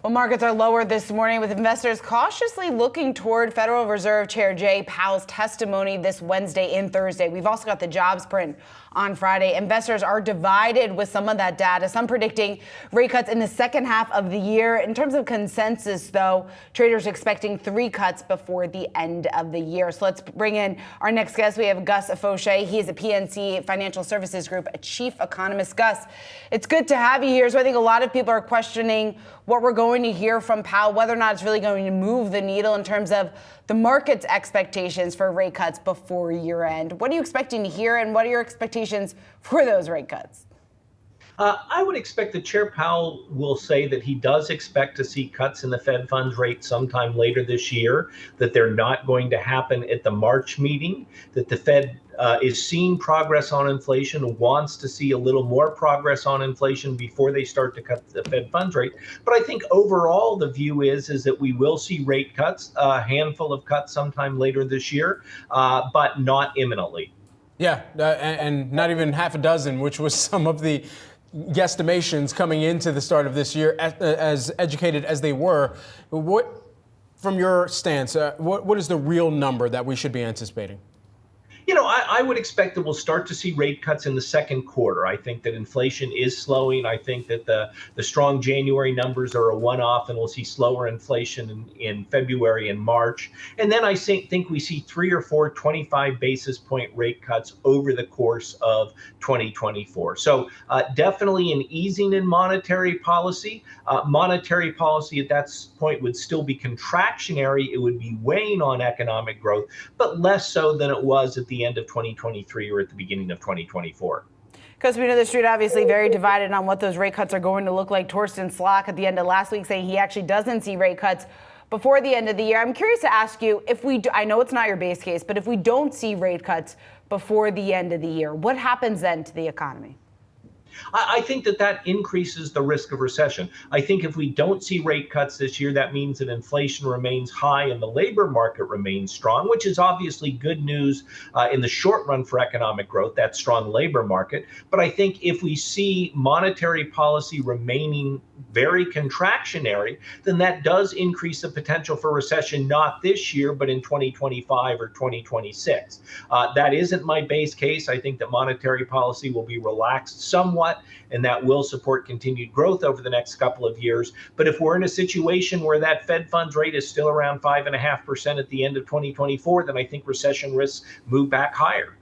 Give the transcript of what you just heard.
Well, markets are lower this morning with investors cautiously looking toward Federal Reserve Chair Jay Powell's testimony this Wednesday and Thursday. We've also got the jobs print on Friday. Investors are divided with some of that data, some predicting rate cuts in the second half of the year. In terms of consensus, though, traders expecting 3 cuts before the end of the year. So let's bring in our next guest. We have Gus Faucher. He is a PNC Financial Services Group chief economist. Gus, it's good to have you here. So I think a lot of people are questioning what we're going to hear from Powell, whether or not it's really going to move the needle in terms of the market's expectations for rate cuts before year end. What are you expecting to hear, and what are your expectations for those rate cuts? I would expect that Chair Powell will say that he does expect to see cuts in the Fed funds rate sometime later this year, that they're not going to happen at the March meeting, that the Fed is seeing progress on inflation, wants to see a little more progress on inflation before they start to cut the Fed funds rate. But I think overall the view is that we will see rate cuts, a handful of cuts sometime later this year, but not imminently. Yeah, and not even half a dozen, which was some of the guesstimations coming into the start of this year, as educated as they were. What, from your stance, what is the real number that we should be anticipating? You know, I would expect that we'll start to see rate cuts in the second quarter. I think that inflation is slowing. I think that the strong January numbers are a one-off, and we'll see slower inflation in February and March. And then I think we see 3 or 4 25 basis point rate cuts over the course of 2024. So definitely an easing in monetary policy. Monetary policy at that point would still be contractionary. It would be weighing on economic growth, but less so than it was at the end of 2023 or at the beginning of 2024. Because we know the street obviously very divided on what those rate cuts are going to look like. Torsten Slok at the end of last week saying he actually doesn't see rate cuts before the end of the year. I'm curious to ask you, if we do, I know it's not your base case, but if we don't see rate cuts before the end of the year, what happens then to the economy? I think that increases the risk of recession. I think if we don't see rate cuts this year, that means that inflation remains high and the labor market remains strong, which is obviously good news in the short run for economic growth, that strong labor market. But I think if we see monetary policy remaining very contractionary, then that does increase the potential for recession, not this year, but in 2025 or 2026. That isn't my base case. I think that monetary policy will be relaxed somewhat, and that will support continued growth over the next couple of years. But if we're in a situation where that Fed funds rate is still around 5.5% at the end of 2024, then I think recession risks move back higher.